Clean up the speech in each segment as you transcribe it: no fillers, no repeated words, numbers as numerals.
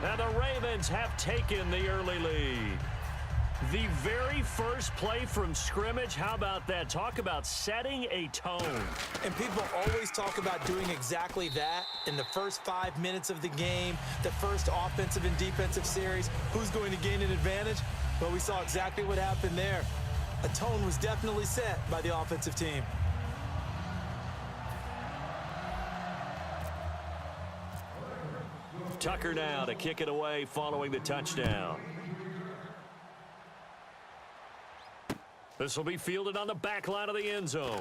And the Ravens have taken the early lead. The very first play from scrimmage, how about that? Talk about setting a tone. And people always talk about doing exactly that in the first 5 minutes of the game, the first offensive and defensive series. Who's going to gain an advantage? Well, we saw exactly what happened there. A tone was definitely set by the offensive team. Tucker now to kick it away following the touchdown. This will be fielded on the back line of the end zone.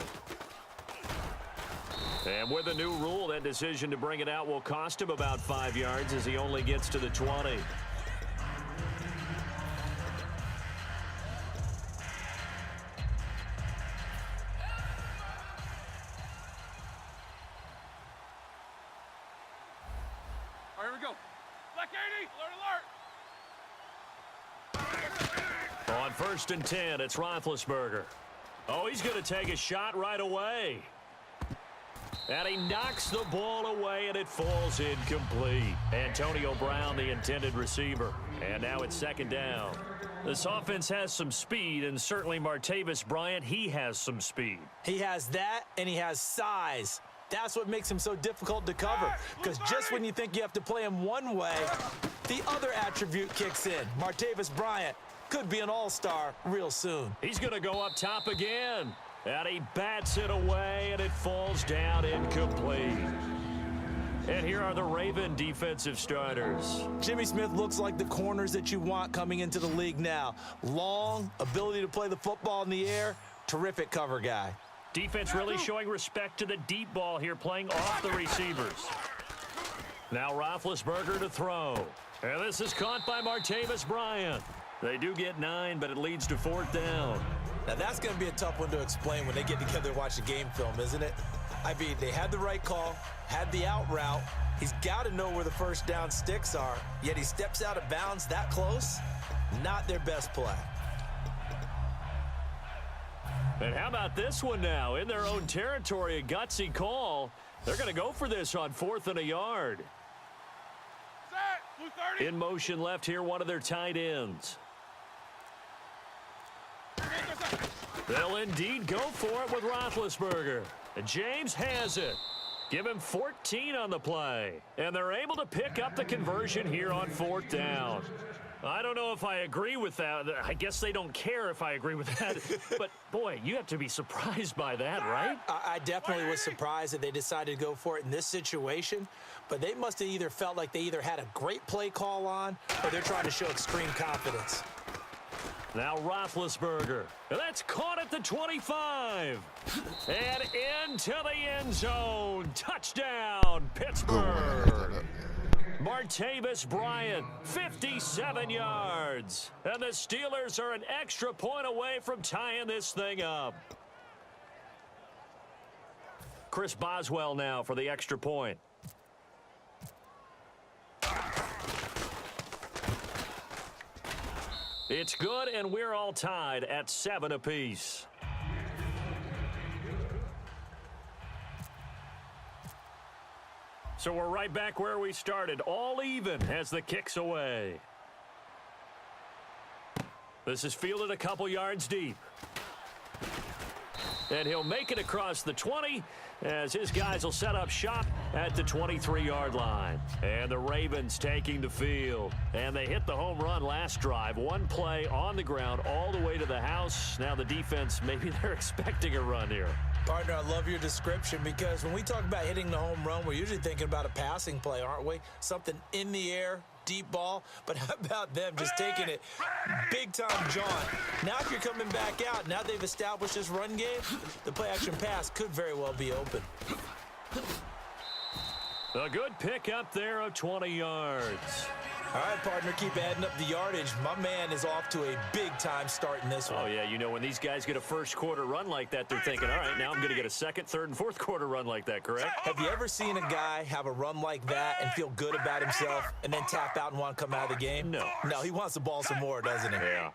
And with a new rule, that decision to bring it out will cost him about 5 yards as he only gets to the 20. All right, here we go. Black 80, alert, alert. On 1st and 10, it's Roethlisberger. Oh, he's going to take a shot right away. And he knocks the ball away, and it falls incomplete. Antonio Brown, the intended receiver. And now it's 2nd down. This offense has some speed, and certainly Martavis Bryant, he has some speed. He has that, and he has size. That's what makes him so difficult to cover, because just when you think you have to play him one way, the other attribute kicks in. Martavis Bryant could be an all-star real soon. He's going to go up top again. And he bats it away, and it falls down incomplete. And here are the Raven defensive starters. Jimmy Smith looks like the corners that you want coming into the league now. Long, ability to play the football in the air, terrific cover guy. Defense really showing respect to the deep ball here, playing off the receivers. Now Roethlisberger to throw. And this is caught by Martavis Bryant. They do get 9, but it leads to 4th down. Now, that's going to be a tough one to explain when they get together and watch the game film, isn't it? I mean, they had the right call, had the out route. He's got to know where the first down sticks are, yet he steps out of bounds that close. Not their best play. And how about this one now? In their own territory, a gutsy call. They're going to go for this on 4th and a yard. In motion left here, one of their tight ends. They'll indeed go for it with Roethlisberger. And James has it. Give him 14 on the play. And they're able to pick up the conversion here on 4th down. I don't know if I agree with that. I guess they don't care if I agree with that. But, boy, you have to be surprised by that, right? I definitely was surprised that they decided to go for it in this situation. But they must have either felt like they either had a great play call on or they're trying to show extreme confidence. Now Roethlisberger. That's caught at the 25. And into the end zone. Touchdown, Pittsburgh. Martavis Bryant, 57 yards. And the Steelers are an extra point away from tying this thing up. Chris Boswell now for the extra point. It's good, and we're all tied at 7 apiece. So we're right back where we started, all even as the kick's away. This is fielded a couple yards deep. And he'll make it across the 20 as his guys will set up shop at the 23-yard line. And the Ravens taking the field. And they hit the home run last drive. One play on the ground all the way to the house. Now the defense, maybe they're expecting a run here. Partner, I love your description because when we talk about hitting the home run, we're usually thinking about a passing play, aren't we? Something in the air, deep ball. But how about them just taking it big-time jaunt? Now if you're coming back out, now they've established this run game, the play-action pass could very well be open. A good pick up there of 20 yards. All right, partner, keep adding up the yardage. My man is off to a big-time start in this one. Oh, yeah, you know, when these guys get a first-quarter run like that, they're thinking, all right, now I'm going to get a second, third, and fourth-quarter run like that, correct? Have you ever seen a guy have a run like that and feel good about himself and then tap out and want to come out of the game? No. No, he wants the ball some more, doesn't he? Yeah.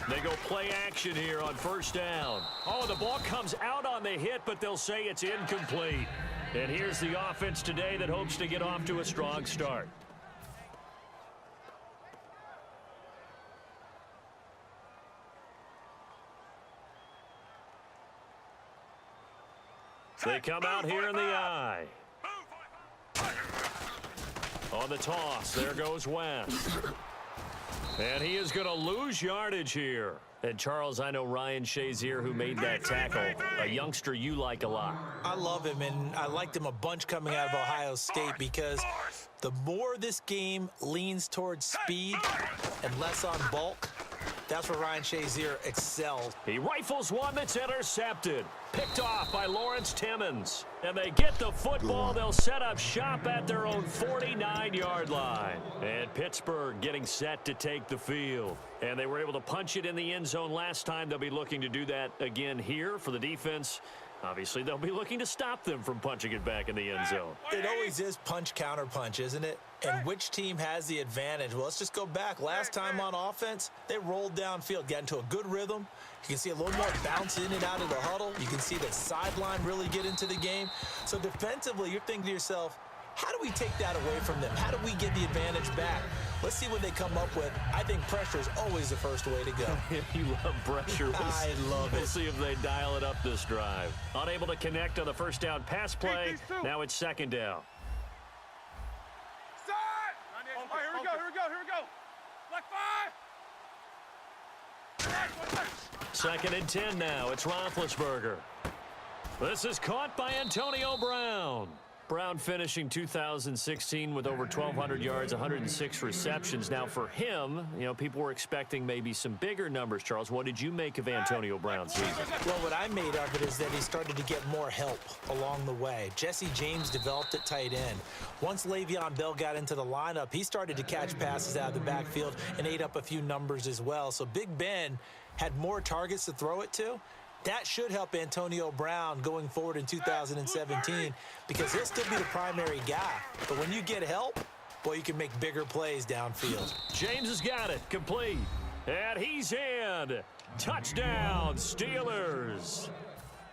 They go play action here on 1st down. Oh, the ball comes out on the hit, but they'll say it's incomplete. And here's the offense today that hopes to get off to a strong start. They come out here in the eye. On the toss, there goes West. And he is going to lose yardage here. And, Charles, I know Ryan Shazier, who made that tackle, a youngster you like a lot. I love him, and I liked him a bunch coming out of Ohio State because the more this game leans towards speed and less on bulk, that's where Ryan Shazier excelled. He rifles one that's intercepted. Picked off by Lawrence Timmons. And they get the football. They'll set up shop at their own 49-yard line. And Pittsburgh getting set to take the field. And they were able to punch it in the end zone last time. They'll be looking to do that again here for the defense. Obviously, they'll be looking to stop them from punching it back in the end zone. It always is punch, counter punch, isn't it? And which team has the advantage? Well, let's just go back. Last time on offense, they rolled downfield, got into a good rhythm. You can see a little more bounce in and out of the huddle. You can see the sideline really get into the game. So defensively, you're thinking to yourself, how do we take that away from them? How do we get the advantage back? Let's see what they come up with. I think pressure is always the first way to go. You love pressure. I love it. We'll see if they dial it up this drive. Unable to connect on the first down pass play. Now it's second down. All right, here we go. Black 5. Second and 10 now. It's Roethlisberger. This is caught by Antonio Brown. Brown finishing 2016 with over 1,200 yards, 106 receptions. Now for him, you know, people were expecting maybe some bigger numbers, Charles. What did you make of Antonio Brown's season? Well, what I made of it is that he started to get more help along the way. Jesse James developed at tight end. Once Le'Veon Bell got into the lineup, he started to catch passes out of the backfield and ate up a few numbers as well. So Big Ben had more targets to throw it to. That should help Antonio Brown going forward in 2017 because he'll still be the primary guy. But when you get help, boy, you can make bigger plays downfield. James has got it. Complete. And he's in. Touchdown, Steelers.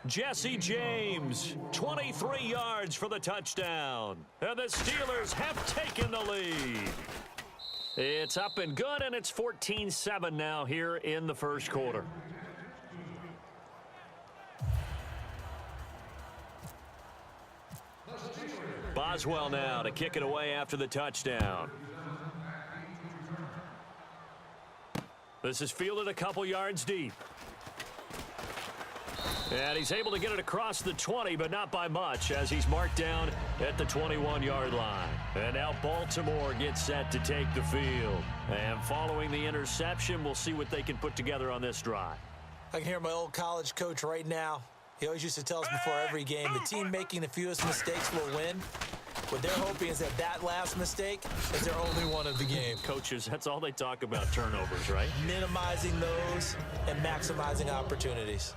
Jesse James, 23 yards for the touchdown. And the Steelers have taken the lead. It's up and good, and it's 14-7 now here in the first quarter. Boswell now to kick it away after the touchdown. This is fielded a couple yards deep. And he's able to get it across the 20, but not by much, as he's marked down at the 21-yard line. And now Baltimore gets set to take the field. And following the interception, we'll see what they can put together on this drive. I can hear my old college coach right now. He always used to tell us before every game, the team making the fewest mistakes will win. What they're hoping is that that last mistake is their only one of the game. Coaches, that's all they talk about, turnovers, right? Minimizing those and maximizing opportunities.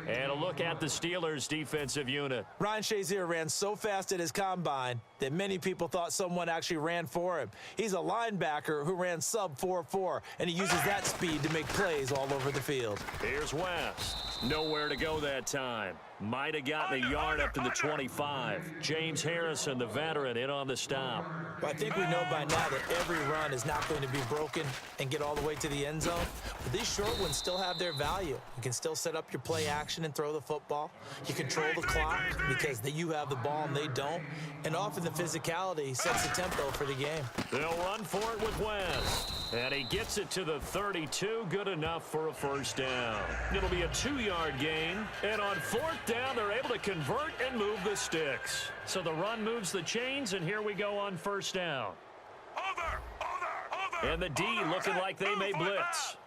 And a look at the Steelers' defensive unit. Ryan Shazier ran so fast at his combine that many people thought someone actually ran for him. He's a linebacker who ran sub 4.4, and he uses that speed to make plays all over the field. Here's West. Nowhere to go that time. Might have gotten a yard up to the 25. James Harrison, the veteran, in on the stop. Well, I think we know by now that every run is not going to be broken and get all the way to the end zone. But these short ones still have their value. You can still set up your play action and throw the football. You control the clock because you have the ball and they don't. And often the physicality sets the tempo for the game. They'll run for it with West. And he gets it to the 32. Good enough for a first down. It'll be a 2-yard gain. And on fourth down, they're able to convert and move the sticks. So the run moves the chains, and here we go on first down. And the D looking like they may blitz.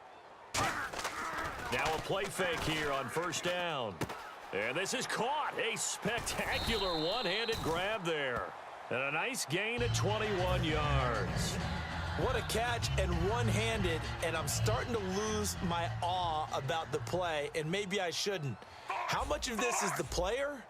Now a play fake here on first down. And this is caught. A spectacular one-handed grab there. And a nice gain at 21 yards. What a catch, and one-handed, and I'm starting to lose my awe about the play, and maybe I shouldn't. How much of this is the player?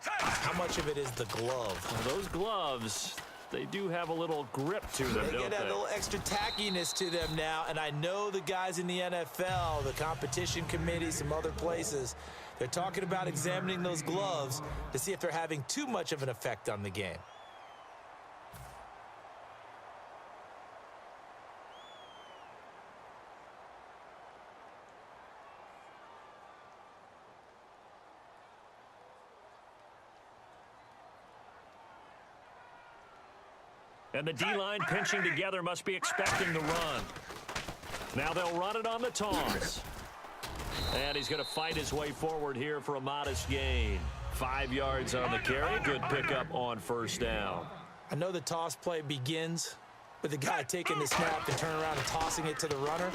How much of it is the glove? Well, those gloves, they do have a little grip to them, They don't get a they? little extra tackiness to them now, and I know the guys in the NFL, the competition committee, some other places, they're talking about examining those gloves to see if they're having too much of an effect on the game. And the D-line pinching together must be expecting the run. Now they'll run it on the toss. And he's going to fight his way forward here for a modest gain. 5 yards on the carry. Good pickup on first down. I know the toss play begins with the guy taking the snap and turning around and tossing it to the runner.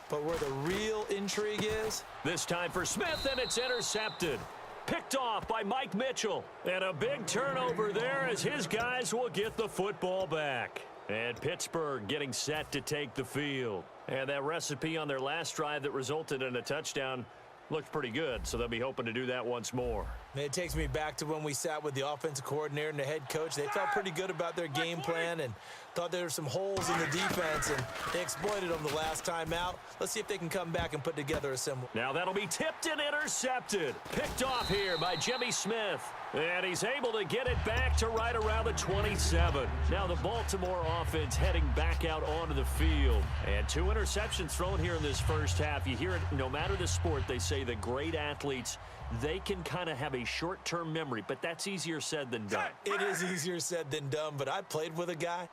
But where the real intrigue is... This time for Smith, and it's intercepted. Picked off by Mike Mitchell. And a big turnover there as his guys will get the football back. And Pittsburgh getting set to take the field. And that recipe on their last drive that resulted in a touchdown looked pretty good, so they'll be hoping to do that once more. It takes me back to when we sat with the offensive coordinator and the head coach. They felt pretty good about their game plan and thought there were some holes in the defense, and they exploited them the last time out. Let's see if they can come back and put together a similar. Now that'll be tipped and intercepted. Picked off here by Jimmy Smith. And he's able to get it back to right around the 27. Now the Baltimore offense heading back out onto the field. And 2 interceptions thrown here in this first half. You hear it, no matter the sport, they say the great athletes, they can kind of have a short-term memory, but that's easier said than done. It is easier said than done, but I played with a guy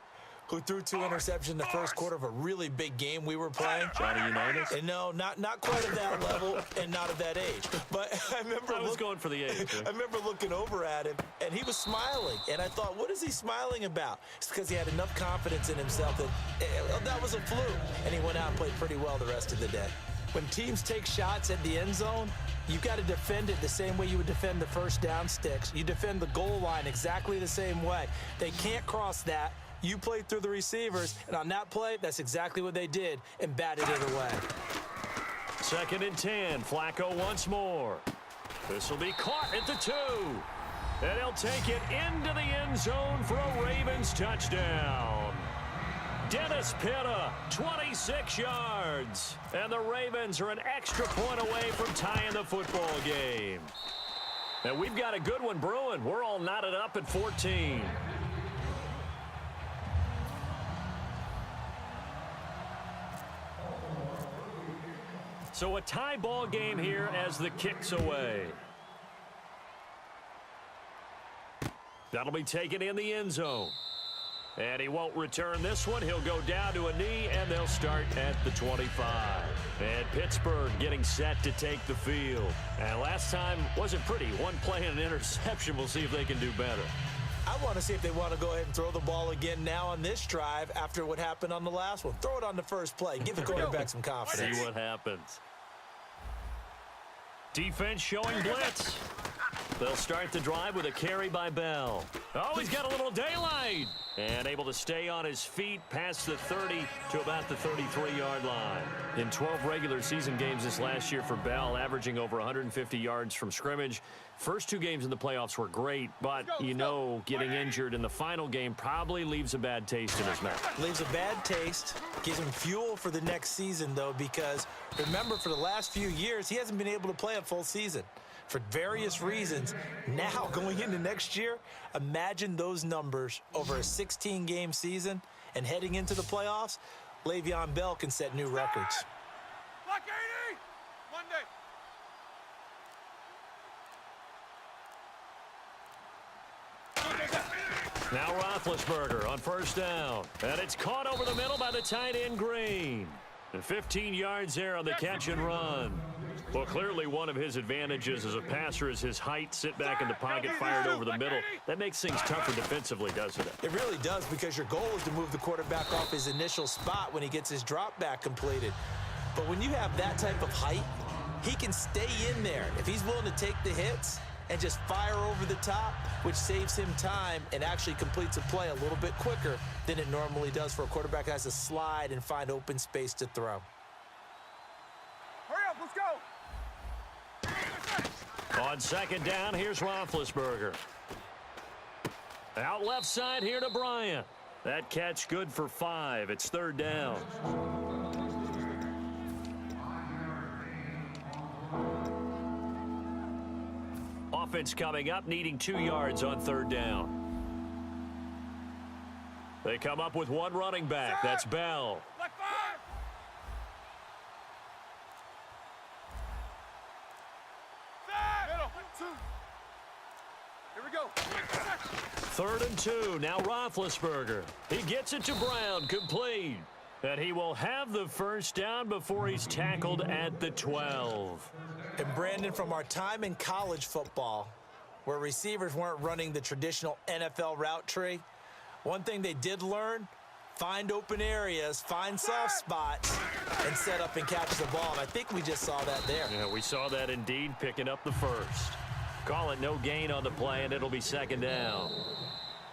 who threw 2 interceptions in the first quarter of a really big game we were playing. Johnny Unitas? And no, not quite at that level and not at that age. But I was going for the age. I remember looking over at him, and he was smiling. And I thought, what is he smiling about? It's because he had enough confidence in himself that was a fluke. And he went out and played pretty well the rest of the day. When teams take shots at the end zone, you've got to defend it the same way you would defend the first down sticks. You defend the goal line exactly the same way. They can't cross that. You played through the receivers, and on that play, that's exactly what they did and batted it away. 2nd and 10. Flacco once more. This will be caught at the 2. And he'll take it into the end zone for a Ravens touchdown. Dennis Pitta, 26 yards. And the Ravens are an extra point away from tying the football game. And we've got a good one brewing. We're all knotted up at 14. So a tie ball game here as the kick's away. That'll be taken in the end zone. And he won't return this one. He'll go down to a knee, and they'll start at the 25. And Pittsburgh getting set to take the field. And last time wasn't pretty. 1 play and an interception. We'll see if they can do better. I want to see if they want to go ahead and throw the ball again now on this drive after what happened on the last one. Throw it on the first play. Give the quarterback some confidence. See what happens. Defense showing blitz. They'll start the drive with a carry by Bell. Oh, he's got a little daylight. And able to stay on his feet past the 30 to about the 33-yard line. In 12 regular season games this last year for Bell, averaging over 150 yards from scrimmage. First 2 games in the playoffs were great, but you know getting injured in the final game probably leaves a bad taste in his mouth. Leaves a bad taste, gives him fuel for the next season, though, because remember, for the last few years, he hasn't been able to play a full season for various reasons. Now, going into next year, imagine those numbers over a 16-game season and heading into the playoffs. Le'Veon Bell can set new records. Block 80! Monday. Now Roethlisberger on first down. And it's caught over the middle by the tight end Green. And 15 yards there on the catch and run. Well, clearly one of his advantages as a passer is his height. Sit back in the pocket, fired over the middle. That makes things tougher defensively, doesn't it? It really does, because your goal is to move the quarterback off his initial spot when he gets his drop back completed. But when you have that type of height, he can stay in there. If he's willing to take the hits and just fire over the top, which saves him time and actually completes a play a little bit quicker than it normally does for a quarterback that has to slide and find open space to throw. Hurry up, let's go. On 2nd down, here's Roethlisberger. Out left side here to Bryant. That catch good for 5. It's 3rd down. Offense coming up, needing 2 yards on 3rd down. They come up with 1 running back. That's Bell. Black 5. Middle. 2. Here we go. 3rd and 2. Now Roethlisberger. He gets it to Brown. Complete. And he will have the first down before he's tackled at the 12. And Brandon, from our time in college football, where receivers weren't running the traditional NFL route tree, one thing they did learn, find open areas, find soft spots, and set up and catch the ball. And I think we just saw that there. Yeah, we saw that indeed, picking up the first. Call it no gain on the play, and it'll be 2nd down.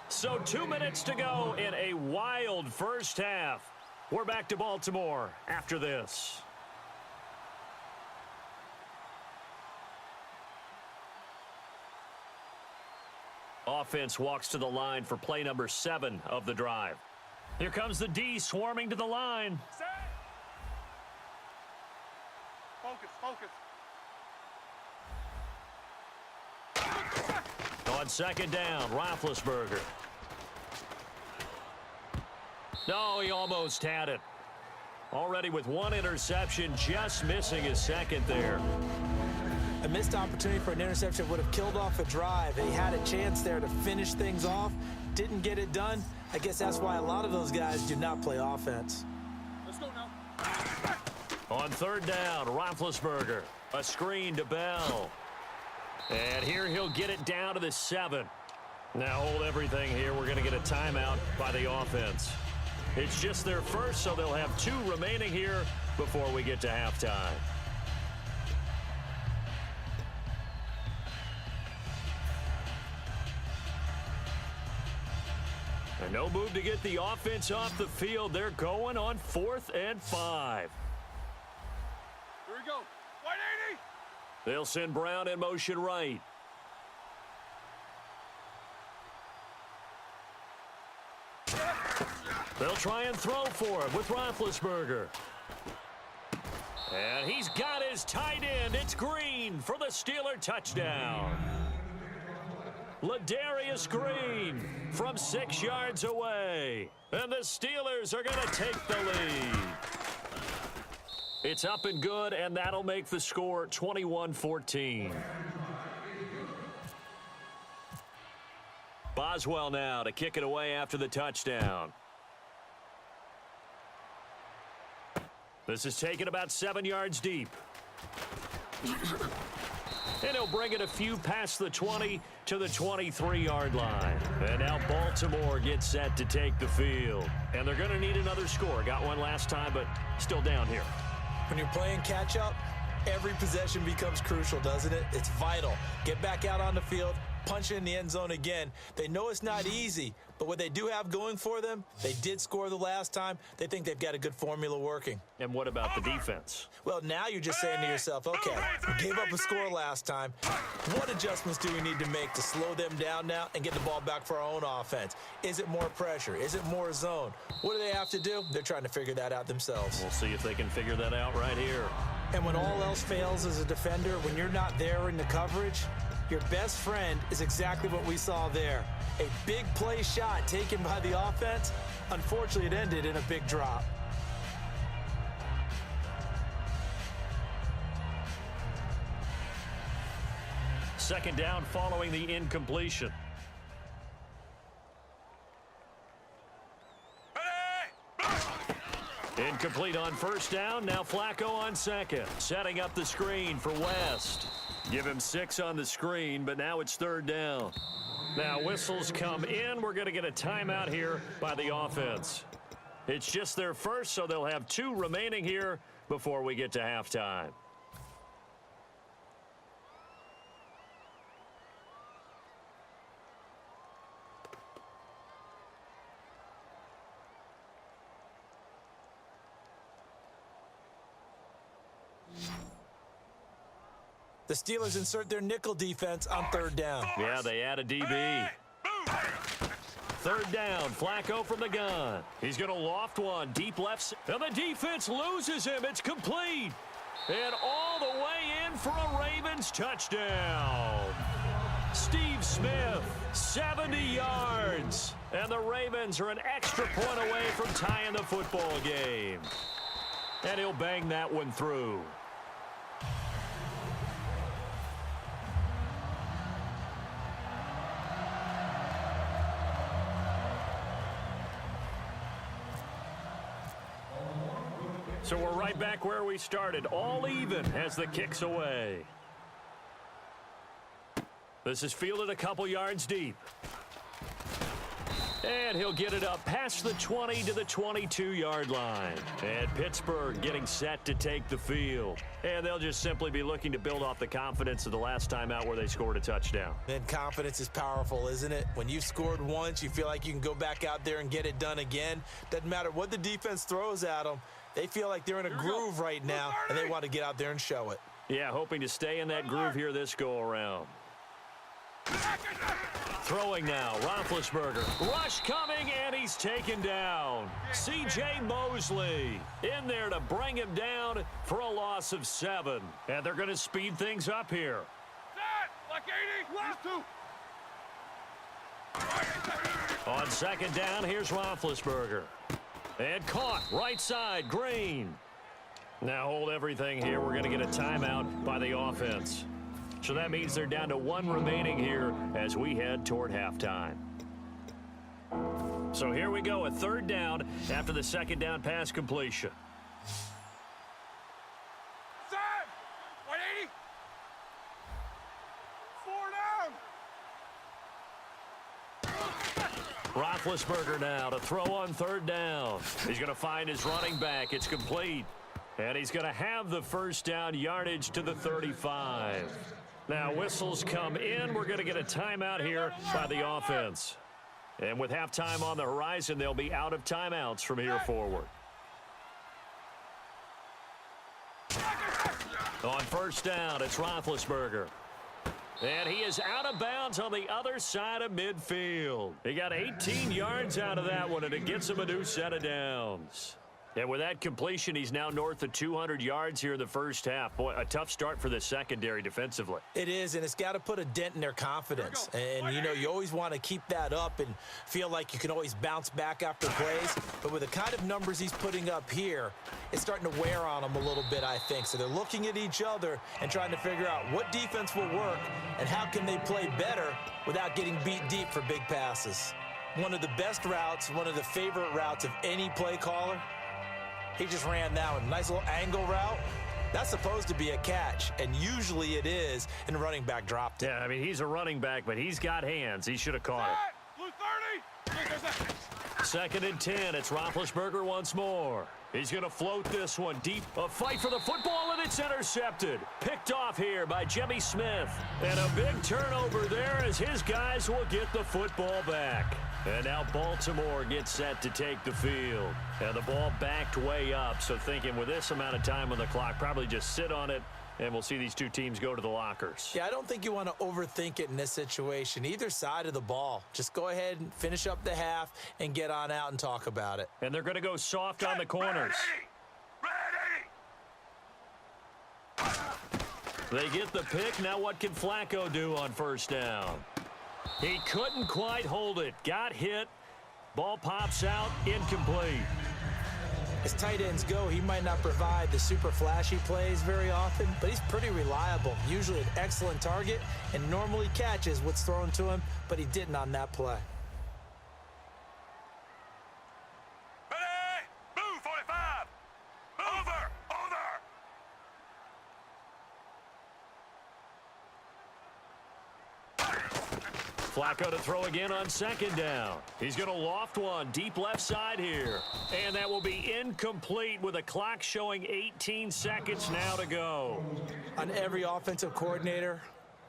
So 2 minutes to go in a wild first half. We're back to Baltimore after this. Offense walks to the line for play number 7 of the drive. Here comes the D swarming to the line. Set. Focus, focus. On 2nd down, Roethlisberger. No, he almost had it. Already with 1 interception, just missing his 2nd there. A missed opportunity for an interception would have killed off a drive. He had a chance there to finish things off, didn't get it done. I guess that's why a lot of those guys do not play offense. Let's go now. On 3rd down, Roethlisberger. A screen to Bell. And here he'll get it down to the 7. Now hold everything here. We're going to get a timeout by the offense. It's just their first, so they'll have 2 remaining here before we get to halftime. And no move to get the offense off the field. They're going on 4th and 5. Here we go. 180. They'll send Brown in motion right. They'll try and throw for it with Roethlisberger. And he's got his tight end. It's Green for the Steeler touchdown. Ladarius Green from 6 yards away. And the Steelers are going to take the lead. It's up and good, and that'll make the score 21-14. Boswell now to kick it away after the touchdown. This is taken about 7 yards deep. And he'll bring it a few past the 20 to the 23-yard line. And now Baltimore gets set to take the field. And they're going to need another score. Got one last time, but still down here. When you're playing catch-up, every possession becomes crucial, doesn't it? It's vital. Get back out on the field, punch it in the end zone again. They know it's not easy, but what they do have going for them, they did score the last time. They think they've got a good formula working. And what about the defense? Well, now you're just saying to yourself, okay, we gave up a score last time. What adjustments do we need to make to slow them down now and get the ball back for our own offense? Is it more pressure? Is it more zone? What do they have to do? They're trying to figure that out themselves. We'll see if they can figure that out right here. And when all else fails as a defender, when you're not there in the coverage, your best friend is exactly what we saw there. A big play shot taken by the offense. Unfortunately, it ended in a big drop. Second down following the incompletion. Incomplete on first down. Now Flacco on second. Setting up the screen for West. Give him 6 on the screen, but now it's 3rd down. Now whistles come in. We're going to get a timeout here by the offense. It's just their first, so they'll have 2 remaining here before we get to halftime. The Steelers insert their nickel defense on 3rd down. Yeah, they add a DB. 3rd down, Flacco from the gun. He's going to loft one, deep left, and the defense loses him. It's complete. And all the way in for a Ravens touchdown. Steve Smith, 70 yards. And the Ravens are an extra point away from tying the football game. And he'll bang that one through. So we're right back where we started, all even as the kick's away. This is fielded a couple yards deep. And he'll get it up past the 20 to the 22-yard line. And Pittsburgh getting set to take the field. And they'll just simply be looking to build off the confidence of the last time out where they scored a touchdown. And confidence is powerful, isn't it? When you've scored once, you feel like you can go back out there and get it done again. Doesn't matter what the defense throws at them. They feel like they're in a groove right now, and they want to get out there and show it. Yeah, hoping to stay in that groove here this go-around. Throwing now, Roethlisberger. Rush coming, and he's taken down. C.J. Mosley in there to bring him down for a loss of 7. And they're going to speed things up here. Like 80. Last 2. On second down, here's Roethlisberger. And caught, right side, Green. Now hold everything here. We're going to get a timeout by the offense. So that means they're down to 1 remaining here as we head toward halftime. So here we go, a third down after the second down pass completion. Set. 180. 4 down. Roethlisberger now to throw on third down. He's going to find his running back. It's complete. And he's going to have the first down yardage to the 35. Now whistles come in. We're going to get a timeout here by the offense. And with halftime on the horizon, they'll be out of timeouts from here forward. On first down, it's Roethlisberger. And he is out of bounds on the other side of midfield. He got 18 yards out of that one, and it gets him a new set of downs. And with that completion, he's now north of 200 yards here in the first half. Boy, a tough start for the secondary defensively. It is, and it's got to put a dent in their confidence. And, you know, you always want to keep that up and feel like you can always bounce back after plays. But with the kind of numbers he's putting up here, it's starting to wear on them a little bit, I think. So they're looking at each other and trying to figure out what defense will work and how can they play better without getting beat deep for big passes. One of the best routes, one of the favorite routes of any play caller. He just ran that one. Nice little angle route. That's supposed to be a catch, and usually it is, and the running back dropped it. Yeah, I mean, he's a running back, but he's got hands. He should have caught it. Blue 30. Second and 10. It's Roethlisberger once more. He's going to float this one deep. A fight for the football, and it's intercepted. Picked off here by Jimmy Smith. And a big turnover there as his guys will get the football back. And now Baltimore gets set to take the field. And the ball backed way up, so thinking with this amount of time on the clock, probably just sit on it, and we'll see these two teams go to the lockers. Yeah, I don't think you want to overthink it in this situation. Either side of the ball. Just go ahead and finish up the half and get on out and talk about it. And they're going to go soft on the corners. They get the pick. Now what can Flacco do on first down? He couldn't quite hold it. Got hit. Ball pops out. Incomplete. As tight ends go, he might not provide the super flashy plays very often, but he's pretty reliable. Usually an excellent target and normally catches what's thrown to him, but he didn't on that play. Ready? Move, 45. Over. Flacco to throw again on second down. He's going to loft one deep left side here. And that will be incomplete with a clock showing 18 seconds now to go. On every offensive coordinator,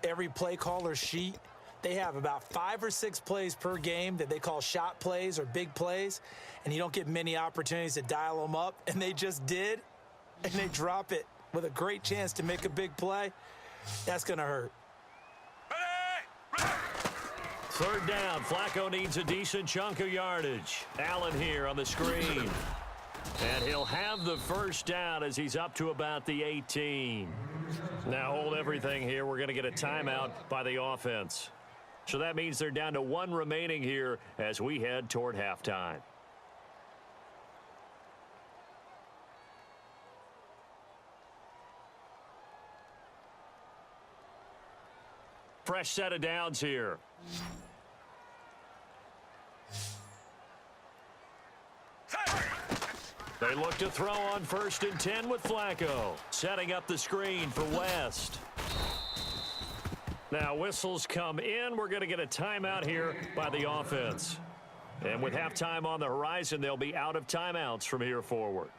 every play caller sheet, they have about 5 or 6 plays per game that they call shot plays or big plays, and you don't get many opportunities to dial them up, and they just did, and they drop it with a great chance to make a big play. That's going to hurt. Third down. Flacco needs a decent chunk of yardage. Allen here on the screen. And he'll have the first down as he's up to about the 18. Now hold everything here. We're going to get a timeout by the offense. So that means they're down to 1 remaining here as we head toward halftime. Fresh set of downs here. They look to throw on 1st and 10 with Flacco. Setting up the screen for West. Now whistles come in. We're going to get a timeout here by the offense. And with halftime on the horizon, they'll be out of timeouts from here forward.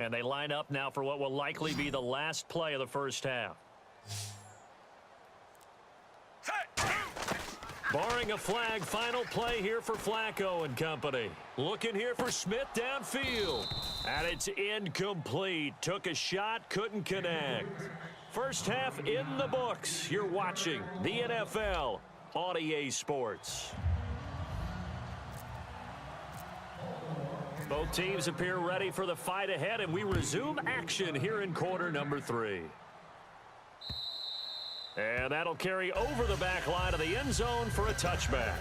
And they line up now for what will likely be the last play of the first half. Barring a flag, final play here for Flacco and company. Looking here for Smith downfield. And it's incomplete. Took a shot, couldn't connect. First half in the books. You're watching the NFL on EA Sports. Both teams appear ready for the fight ahead, and we resume action here in quarter number 3. And that'll carry over the back line of the end zone for a touchback.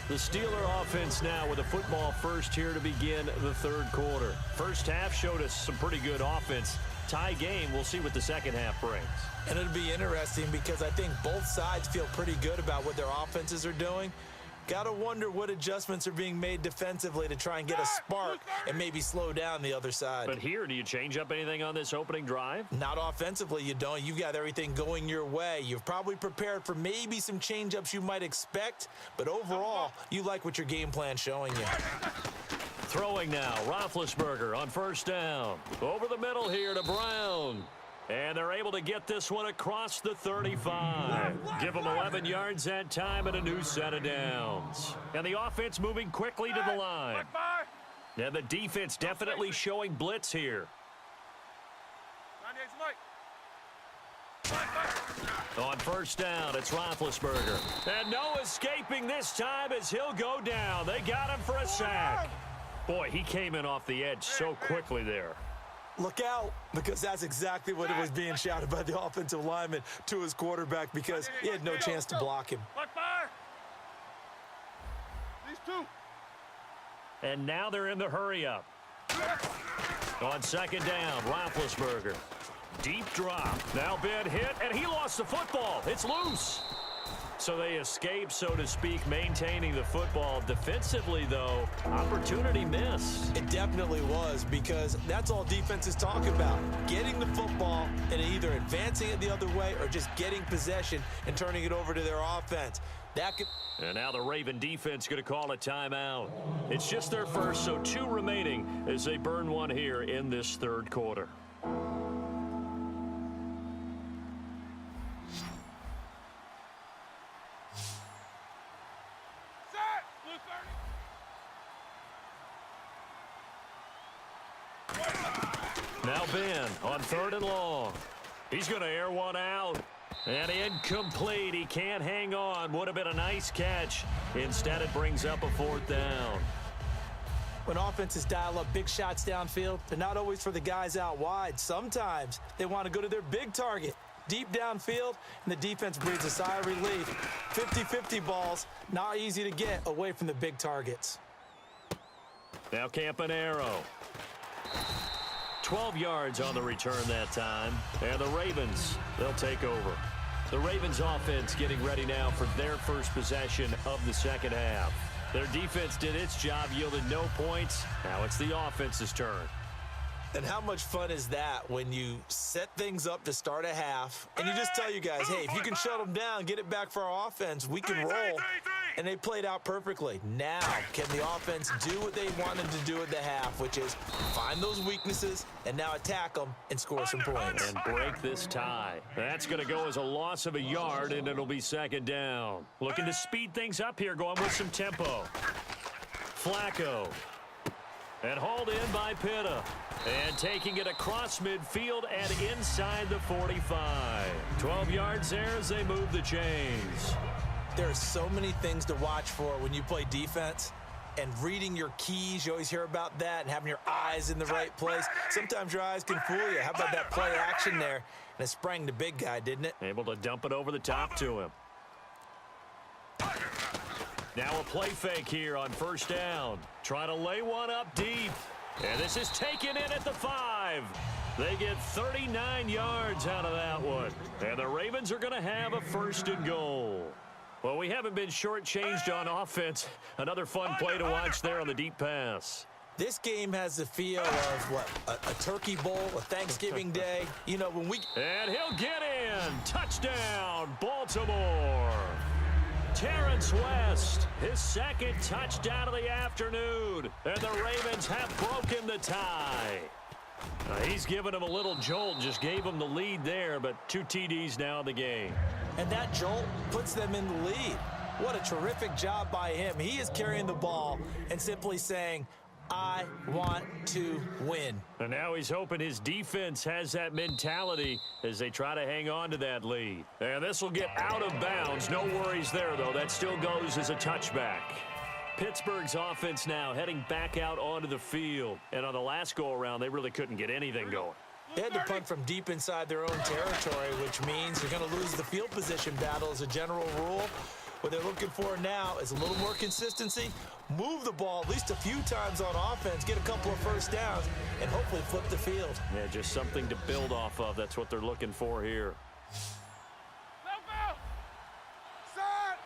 The Steeler offense now with a football first here to begin the third quarter. First half showed us some pretty good offense. Tie game, we'll see what the second half brings. And it'll be interesting because I think both sides feel pretty good about what their offenses are doing. Got to wonder what adjustments are being made defensively to try and get a spark and maybe slow down the other side. But here, do you change up anything on this opening drive? Not offensively, you don't. You've got everything going your way. You've probably prepared for maybe some change-ups you might expect, but overall, you like what your game plan's showing you. Throwing now, Roethlisberger on first down. Over the middle here to Brown. And they're able to get this one across the 35. Give them 11 yards that time and a new set of downs. And the offense moving quickly to the line. And the defense definitely showing blitz here. On first down, it's Roethlisberger. And no escaping this time as he'll go down. They got him for a sack. Boy, he came in off the edge so quickly there. Look out, because that's exactly what it was being shouted by the offensive lineman to his quarterback because he had no chance to block him. These two. And now they're in the hurry-up. On second down, Roethlisberger. Deep drop. Now Ben hit, and he lost the football. It's loose. So they escape, so to speak, maintaining the football. Defensively, though, opportunity missed. It definitely was because that's all defenses talk about. Getting the football and either advancing it the other way or just getting possession and turning it over to their offense. And now the Raven defense going to call a timeout. It's just their first, so 2 remaining as they burn one here in this third quarter. Now Ben on third and long. He's going to air one out. And incomplete. He can't hang on. Would have been a nice catch. Instead, it brings up a fourth down. When offenses dial up big shots downfield, they're not always for the guys out wide. Sometimes they want to go to their big target. Deep downfield, and the defense breathes a sigh of relief. 50-50 balls, not easy to get away from the big targets. Now Campanaro. 12 yards on the return that time. And the Ravens, they'll take over. The Ravens offense getting ready now for their first possession of the second half. Their defense did its job, yielded no points. Now it's the offense's turn. And how much fun is that when you set things up to start a half and you just tell you guys, hey, if you can shut them down, get it back for our offense, we can roll. And they played out perfectly. Now, can the offense do what they wanted to do at the half, which is find those weaknesses and now attack them and score some points. And break this tie. That's going to go as a loss of a yard, and it'll be second down. Looking to speed things up here, going with some tempo. Flacco. And hauled in by Pitta. And taking it across midfield and inside the 45. 12 yards there as they move the chains. There are so many things to watch for when you play defense. And reading your keys, you always hear about that, and having your eyes in the right place. Sometimes your eyes can fool you. How about that play action there? And it sprang the big guy, didn't it? Able to dump it over the top to him. Now a play fake here on first down. Trying to lay one up deep. And this is taken in at the 5. They get 39 yards out of that one. And the Ravens are going to have a 1st and goal. Well, we haven't been shortchanged on offense. Another fun play to watch there on the deep pass. This game has the feel of, what, a turkey bowl, a Thanksgiving day. You know, when we... And he'll get in. Touchdown, Baltimore. Terrence West, his 2nd touchdown of the afternoon. And the Ravens have broken the tie. He's given him a little jolt, just gave him the lead there, but 2 TDs now in the game. And that jolt puts them in the lead. What a terrific job by him. He is carrying the ball and simply saying, I want to win. And now he's hoping his defense has that mentality as they try to hang on to that lead. And this will get out of bounds. No worries there, though. That still goes as a touchback. Pittsburgh's offense now heading back out onto the field. And on the last go-around, they really couldn't get anything going. They had to punt from deep inside their own territory, which means they're going to lose the field position battle as a general rule. What they're looking for now is a little more consistency, move the ball at least a few times on offense, get a couple of first downs, and hopefully flip the field. Yeah, just something to build off of. That's what they're looking for here. Set.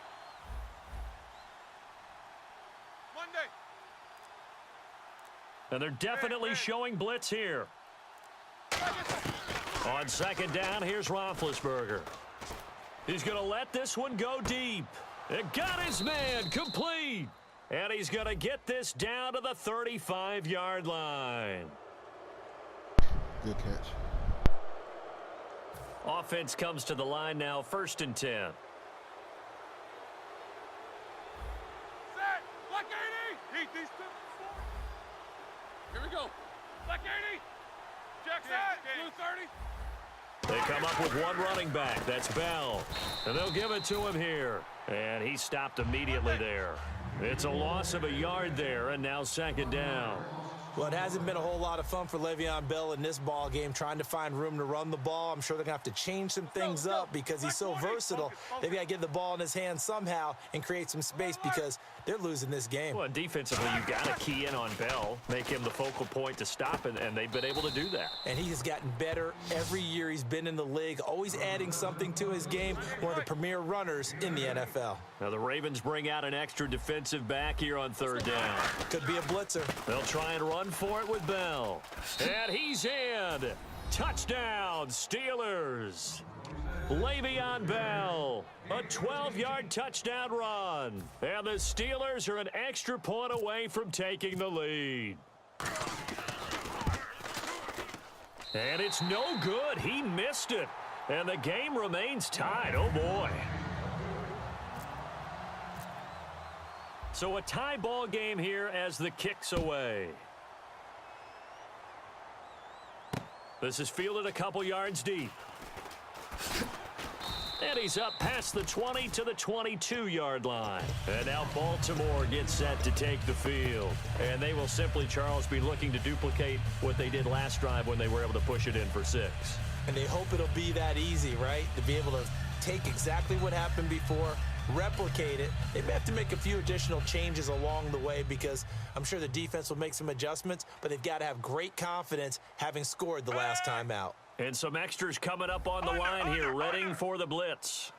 Monday. And they're definitely showing blitz here. On 2nd down, here's Roethlisberger. He's going to let this one go deep. It got his man complete. And he's going to get this down to the 35-yard line. Good catch. Offense comes to the line now, 1st and 10. Set. Black 80. Heat these two. Here we go. Black 80. Jack set. Blue 30. They come up with one running back. That's Bell. And they'll give it to him here. And he stopped immediately there. It's a loss of a yard there, and now 2nd down. Well, it hasn't been a whole lot of fun for Le'Veon Bell in this ball game, trying to find room to run the ball. I'm sure they're going to have to change some things up because he's so versatile. They've got to get the ball in his hands somehow and create some space because they're losing this game. Well, defensively, you've got to key in on Bell, make him the focal point to stop it, and they've been able to do that. And he has gotten better every year he's been in the league, always adding something to his game, one of the premier runners in the NFL. Now the Ravens bring out an extra defensive back here on 3rd down. Could be a blitzer. They'll try and run for it with Bell. And he's in. Touchdown, Steelers. Le'Veon Bell, a 12-yard touchdown run. And the Steelers are an extra point away from taking the lead. And it's no good. He missed it. And the game remains tied. Oh, boy. So a tie ball game here as the kick's away. This is fielded a couple yards deep. And he's up past the 20 to the 22-yard line. And now Baltimore gets set to take the field. And they will simply, Charles, be looking to duplicate what they did last drive when they were able to push it in for 6. And they hope it'll be that easy, right? To be able to take exactly what happened before, replicate it. They may have to make a few additional changes along the way because I'm sure the defense will make some adjustments, but they've got to have great confidence having scored the last time out. And some extras coming up on the line here, readying for the blitz.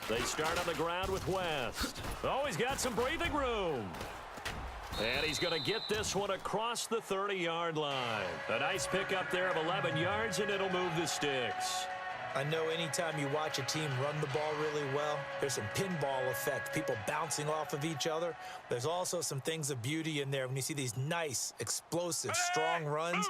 They start on the ground with West. Oh, he's got some breathing room. And he's going to get this one across the 30-yard line. A nice pickup there of 11 yards, and it'll move the sticks. I know anytime you watch a team run the ball really well, there's some pinball effect, people bouncing off of each other. There's also some things of beauty in there when you see these nice, explosive, strong runs.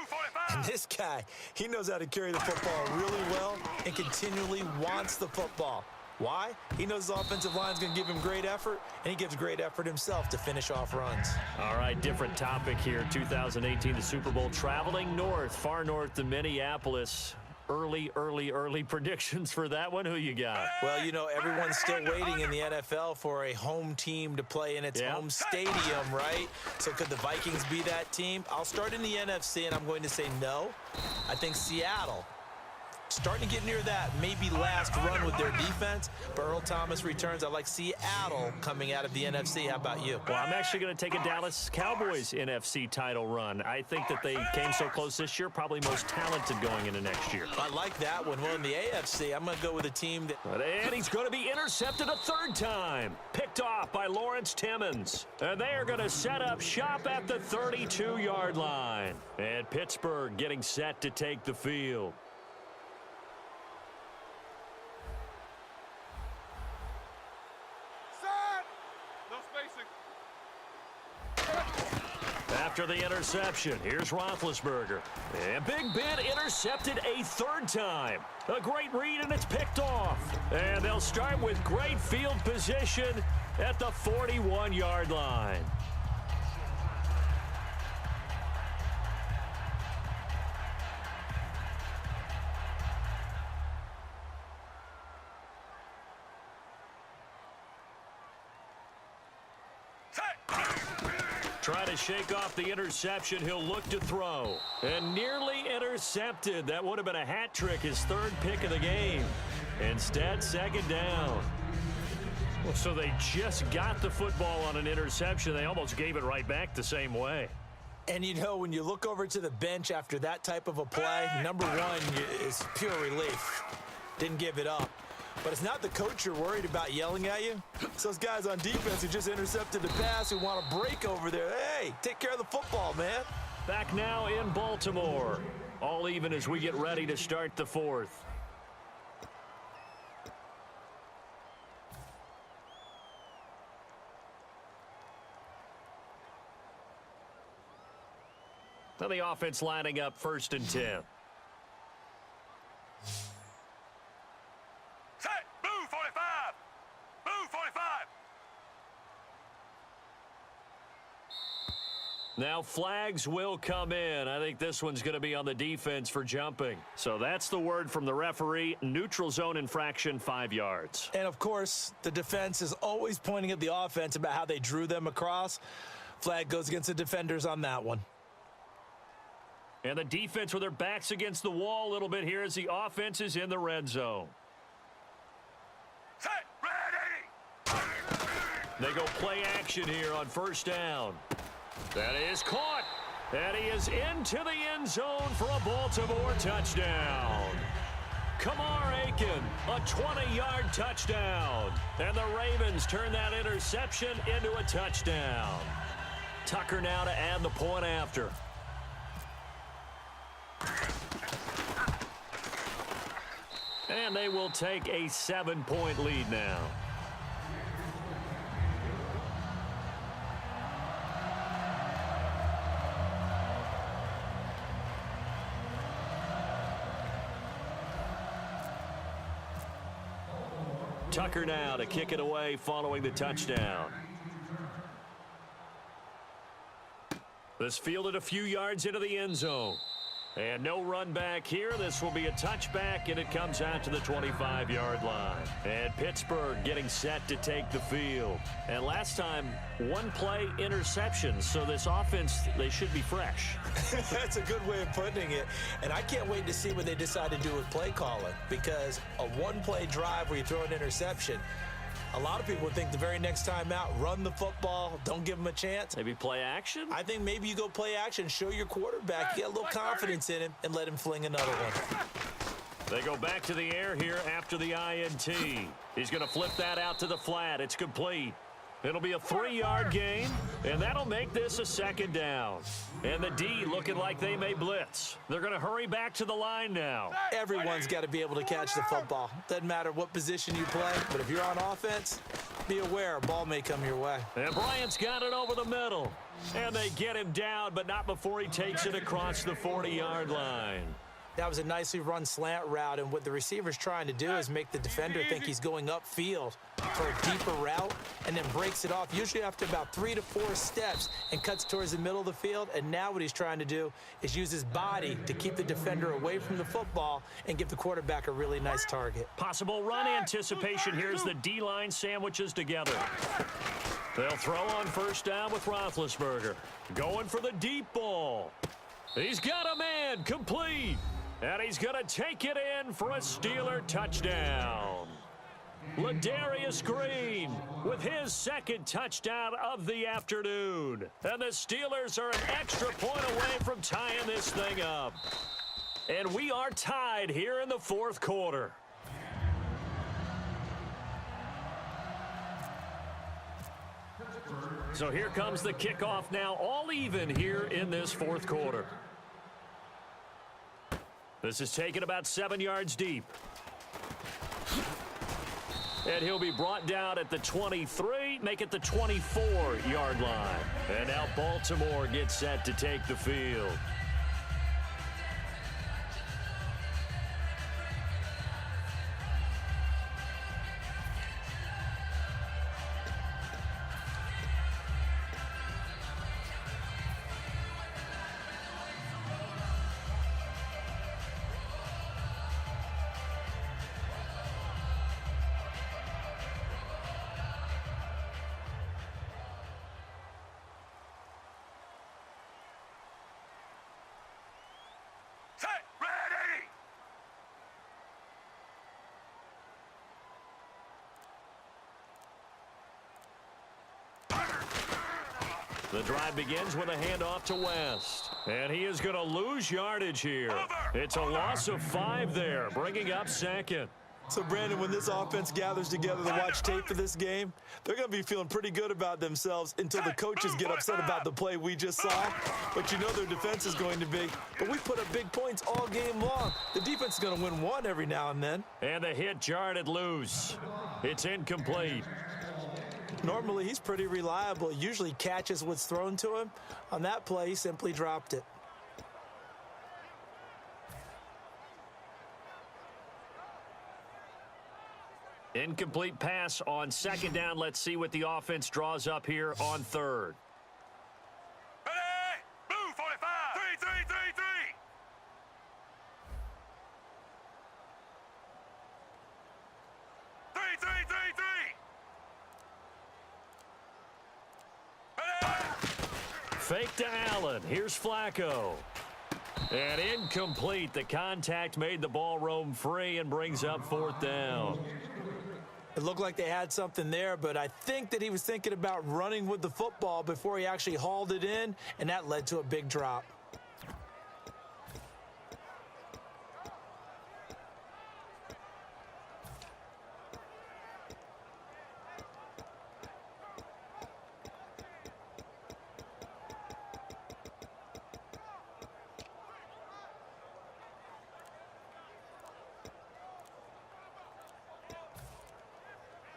And this guy, he knows how to carry the football really well and continually wants the football. Why? He knows his offensive line is going to give him great effort, and he gives great effort himself to finish off runs. All right, different topic here. 2018, the Super Bowl, traveling north, far north to Minneapolis. Early predictions for that one. Who you got? Well, you know, everyone's still waiting in the NFL for a home team to play in its home stadium, right? So could the Vikings be that team? I'll start in the NFC, and I'm going to say no. I think Seattle, starting to get near that maybe last run with their defense. But Earl Thomas returns. I like Seattle coming out of the NFC. How about you? Well, I'm actually going to take a Dallas Cowboys NFC title run. I think that they came so close this year, probably most talented going into next year. I like that one. Well, in the AFC, I'm going to go with a team that... And he's going to be intercepted a third time. Picked off by Lawrence Timmons. And they are going to set up shop at the 32-yard line. And Pittsburgh getting set to take the field. After the interception, here's Roethlisberger. And Big Ben intercepted a third time. A great read, and it's picked off. And they'll start with great field position at the 41-yard line. Try to shake off the interception. He'll look to throw. And nearly intercepted. That would have been a hat trick, his third pick of the game. Instead, second down. Well, so they just got the football on an interception. They almost gave it right back the same way. And, you know, when you look over to the bench after that type of a play, number one is pure relief. Didn't give it up. But it's not the coach you're worried about yelling at you. It's those guys on defense who just intercepted the pass who want to break over there. Hey, take care of the football, man. Back now in Baltimore. All even as we get ready to start the fourth. Now the offense lining up 1st and 10. Now flags will come in. I think this one's going to be on the defense for jumping. So that's the word from the referee. Neutral zone infraction, 5 yards. And, of course, the defense is always pointing at the offense about how they drew them across. Flag goes against the defenders on that one. And the defense with their backs against the wall a little bit here as the offense is in the red zone. Set, ready! They go play action here on 1st down. That is caught. And he is into the end zone for a Baltimore touchdown. Kamar Aiken, a 20-yard touchdown. And the Ravens turn that interception into a touchdown. Tucker now to add the point after. And they will take a 7-point lead now. Tucker now to kick it away following the touchdown. This fielded a few yards into the end zone. And no run back here. This will be a touchback, and it comes out to the 25-yard line. And Pittsburgh getting set to take the field. And last time, one play interception. So this offense, they should be fresh. That's a good way of putting it. And I can't wait to see what they decide to do with play calling. Because a one-play drive where you throw an interception, a lot of people would think the very next time out, run the football, don't give them a chance. Maybe play action? I think maybe you go play action, show your quarterback, get a little confidence in him, and let him fling another one. They go back to the air here after the INT. He's going to flip that out to the flat. It's complete. It'll be a 3-yard gain, and that'll make this a 2nd down. And the D looking like they may blitz. They're going to hurry back to the line now. Everyone's got to be able to catch the football. Doesn't matter what position you play, but if you're on offense, be aware a ball may come your way. And Bryant's got it over the middle. And they get him down, but not before he takes it across the 40-yard line. That was a nicely run slant route, and what the receiver's trying to do is make the defender think he's going upfield for a deeper route and then breaks it off, usually after about 3 to 4 steps, and cuts towards the middle of the field. And now what he's trying to do is use his body to keep the defender away from the football and give the quarterback a really nice target. Possible run anticipation. Here's the D-line sandwiches together. They'll throw on first down with Roethlisberger. Going for the deep ball. He's got a man, complete. And he's going to take it in for a Steeler touchdown. Ladarius Green with his second touchdown of the afternoon. And the Steelers are an extra point away from tying this thing up. And we are tied here in the fourth quarter. So here comes the kickoff now, all even here in this fourth quarter. This is taken about 7 yards deep. And he'll be brought down at the 23, make it the 24-yard line. And now Baltimore gets set to take the field. The drive begins with a handoff to West. And he is going to lose yardage here. It's a loss of 5 there, bringing up second. So, Brandon, when this offense gathers together to watch tape for this game, they're going to be feeling pretty good about themselves until the coaches get upset about the play we just saw. But you know their defense is going to be. But we put up big points all game long. The defense is going to win one every now and then. And the hit jarred it loose. It's incomplete. Normally, he's pretty reliable. He usually catches what's thrown to him. On that play, he simply dropped it. Incomplete pass on second down. Let's see what the offense draws up here on third. Ready? Blue 45. 3, 3, 3, 3. 3, 3, 3, 3. Fake to Allen. Here's Flacco. And incomplete. The contact made the ball roam free and brings up fourth down. It looked like they had something there, but I think that he was thinking about running with the football before he actually hauled it in, and that led to a big drop.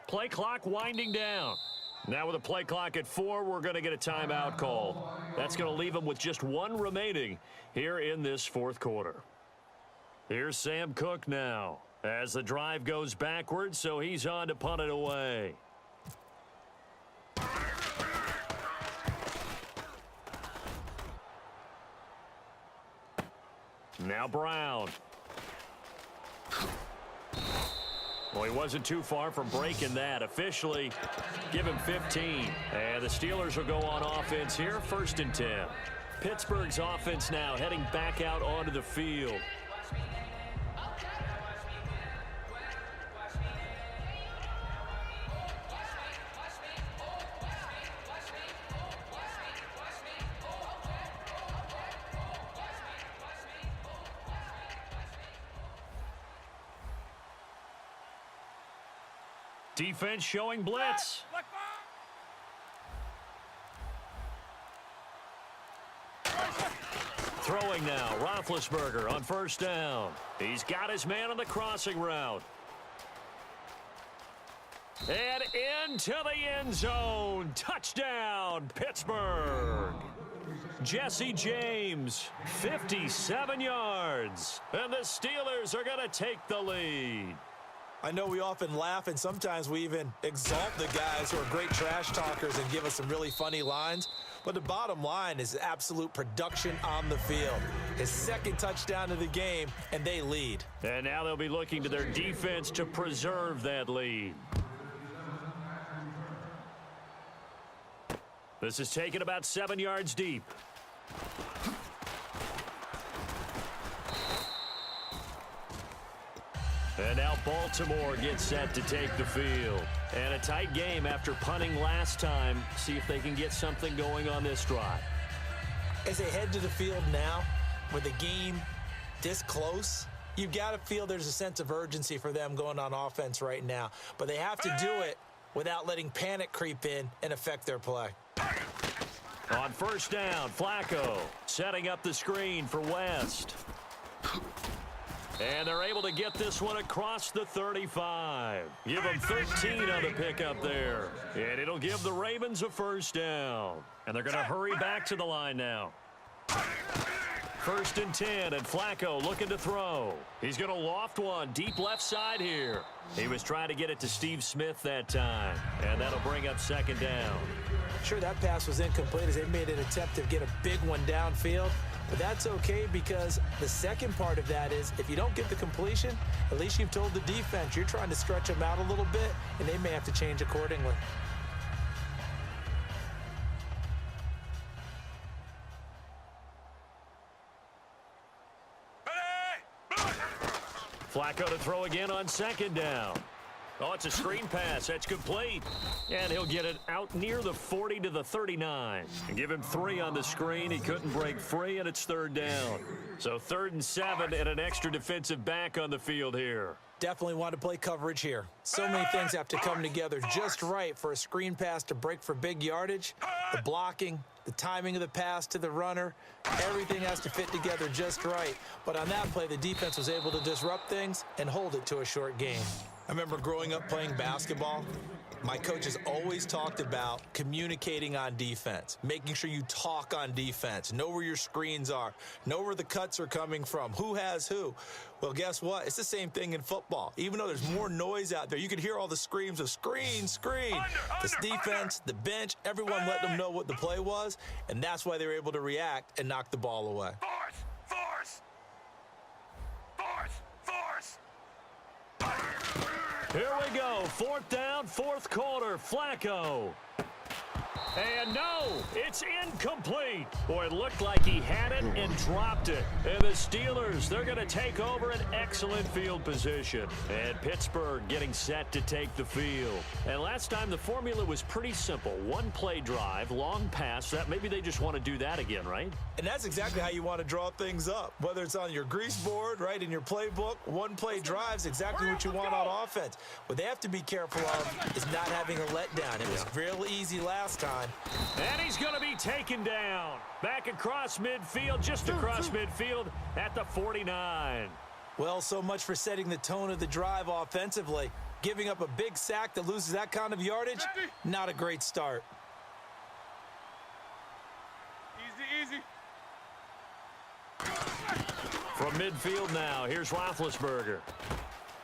Play clock winding down. Now with a play clock at 4, we're going to get a timeout call. That's going to leave them with just 1 remaining here in this fourth quarter. Here's Sam Cook now as the drive goes backwards, so he's on to punt it away. Now Brown. Well, he wasn't too far from breaking that. Officially, give him 15. And the Steelers will go on offense here, 1st and 10. Pittsburgh's offense now heading back out onto the field. Defense showing blitz. Throwing now, Roethlisberger on first down. He's got his man on the crossing route. And into the end zone. Touchdown, Pittsburgh. Jesse James, 57 yards. And the Steelers are going to take the lead. I know we often laugh, and sometimes we even exalt the guys who are great trash talkers and give us some really funny lines. But the bottom line is absolute production on the field. His second touchdown of the game, and they lead. And now they'll be looking to their defense to preserve that lead. This is taken about 7 yards deep. And now Baltimore gets set to take the field. And a tight game after punting last time. See if they can get something going on this drive. As they head to the field now, with the game this close, you've got to feel there's a sense of urgency for them going on offense right now. But they have to do it without letting panic creep in and affect their play. On first down, Flacco setting up the screen for West. And they're able to get this one across the 35. Give them 13 on the pickup there. And it'll give the Ravens a first down. And they're going to hurry back to the line now. First and 10, and Flacco looking to throw. He's going to loft one deep left side here. He was trying to get it to Steve Smith that time. And that'll bring up second down. Sure, that pass was incomplete as they made an attempt to get a big one downfield. But that's okay because the second part of that is if you don't get the completion, at least you've told the defense you're trying to stretch them out a little bit, and they may have to change accordingly. Flacco to throw again on second down. Oh, it's a screen pass. That's complete. And he'll get it out near the 40 to the 39. And give him 3 on the screen. He couldn't break free, and it's third down. So 3rd and 7 and an extra defensive back on the field here. Definitely want to play coverage here. So many things have to come together just right for a screen pass to break for big yardage. The blocking, the timing of the pass to the runner, everything has to fit together just right. But on that play, the defense was able to disrupt things and hold it to a short game. I remember growing up playing basketball. My coaches always talked about communicating on defense, making sure you talk on defense, know where your screens are, know where the cuts are coming from, who has who. Well, guess what? It's the same thing in football. Even though there's more noise out there, you can hear all the screams of screen, screen. The defense, the bench, everyone let them know what the play was, and that's why they were able to react and knock the ball away. Here we go. 4th down, 4th quarter. Flacco. And no, it's incomplete. Boy, it looked like he had it and dropped it. And the Steelers, they're going to take over an excellent field position. And Pittsburgh getting set to take the field. And last time the formula was pretty simple. 1 play drive, long pass. That maybe they just want to do that again, right? And that's exactly how you want to draw things up. Whether it's on your grease board, right, in your playbook, 1 play drive is exactly what you want on offense. What they have to be careful of is not having a letdown. It was real easy last time. And he's going to be taken down. Back across midfield, just across midfield at the 49. Well, so much for setting the tone of the drive offensively. Giving up a big sack that loses that kind of yardage, not a great start. Easy. From midfield now, here's Roethlisberger.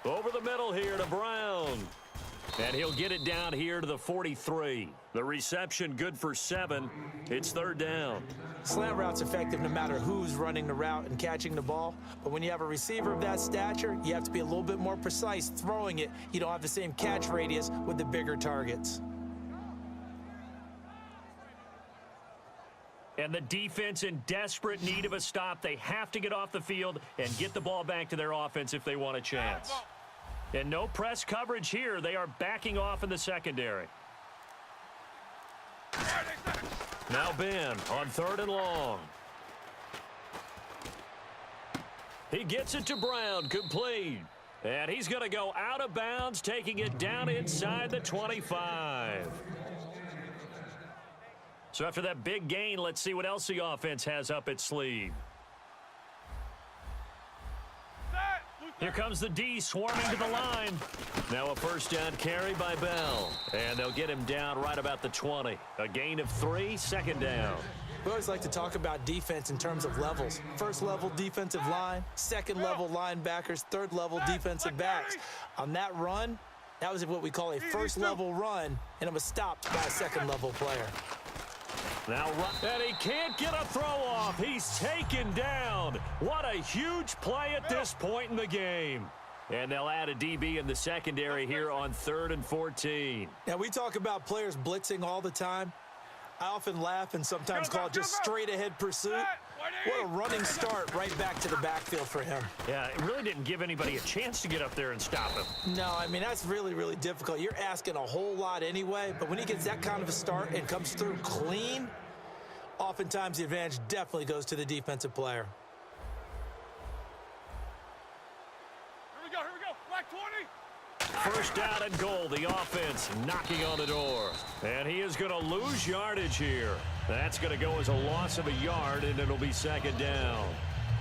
Over the middle here to Brown. And he'll get it down here to the 43. The reception good for 7. It's 3rd down. Slant route's effective no matter who's running the route and catching the ball. But when you have a receiver of that stature, you have to be a little bit more precise throwing it. You don't have the same catch radius with the bigger targets. And the defense in desperate need of a stop. They have to get off the field and get the ball back to their offense if they want a chance. And no press coverage here. They are backing off in the secondary. Now Ben on 3rd and long. He gets it to Brown, complete. And he's going to go out of bounds, taking it down inside the 25. So after that big gain, let's see what else the offense has up its sleeve. Here comes the D swarming to the line. Now a first down carry by Bell. And they'll get him down right about the 20. A gain of 3, 2nd down. We always like to talk about defense in terms of levels. First level defensive line, second level linebackers, third level defensive backs. On that run, that was what we call a first level run, and it was stopped by a second level player. Now, and he can't get a throw off. He's taken down. What a huge play at this point in the game. And they'll add a DB in the secondary here on 3rd and 14. Now, we talk about players blitzing all the time. I often laugh and sometimes call it just straight-ahead pursuit. What a running start right back to the backfield for him. Yeah, it really didn't give anybody a chance to get up there and stop him. No, I mean, that's really, really difficult. You're asking a whole lot anyway, but when he gets that kind of a start and comes through clean, oftentimes the advantage definitely goes to the defensive player. Here we go. Black 20. First down and goal, the offense knocking on the door. And he is going to lose yardage here. That's going to go as a loss of a yard, and it'll be second down.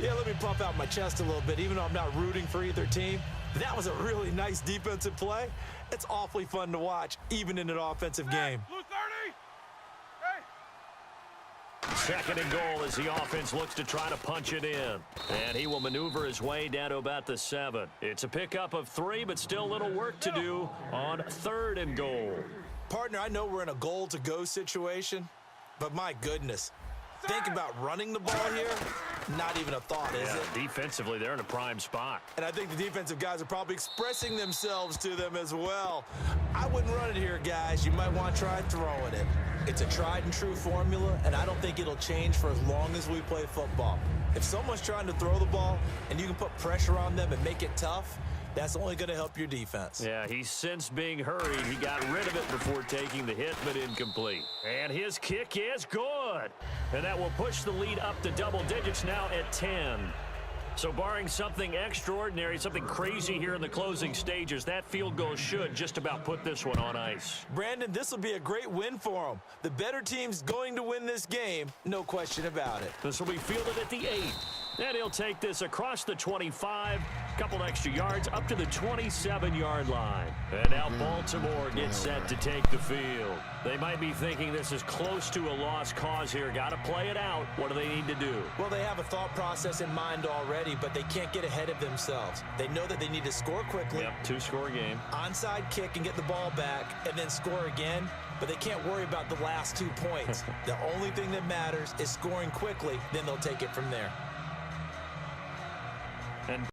Yeah, let me puff out my chest a little bit, even though I'm not rooting for either team. That was a really nice defensive play. It's awfully fun to watch, even in an offensive game. Blue 30. Second and goal as the offense looks to try to punch it in. And he will maneuver his way down to about the 7. It's a pickup of 3, but still a little work to do on 3rd and goal. Partner, I know we're in a goal-to-go situation, but my goodness. Think about running the ball here. Not even a thought, is it? Defensively, they're in a prime spot. And I think the defensive guys are probably expressing themselves to them as well. I wouldn't run it here, guys. You might want to try throwing it. It's a tried-and-true formula, and I don't think it'll change for as long as we play football. If someone's trying to throw the ball and you can put pressure on them and make it tough, that's only going to help your defense. Yeah, he's since being hurried. He got rid of it before taking the hit, but incomplete. And his kick is good. And that will push the lead up to double digits now at 10. So barring something extraordinary, something crazy here in the closing stages, that field goal should just about put this one on ice. Brandon, this will be a great win for them. The better team's going to win this game, no question about it. This will be fielded at the 8. And he'll take this across the 25, couple extra yards up to the 27-yard line. And now Baltimore gets set to take the field. They might be thinking this is close to a lost cause here. Got to play it out. What do they need to do? Well, they have a thought process in mind already, but they can't get ahead of themselves. They know that they need to score quickly. Yep, 2-score game. Onside kick and get the ball back and then score again. But they can't worry about the last 2 points. The only thing that matters is scoring quickly. Then they'll take it from there. And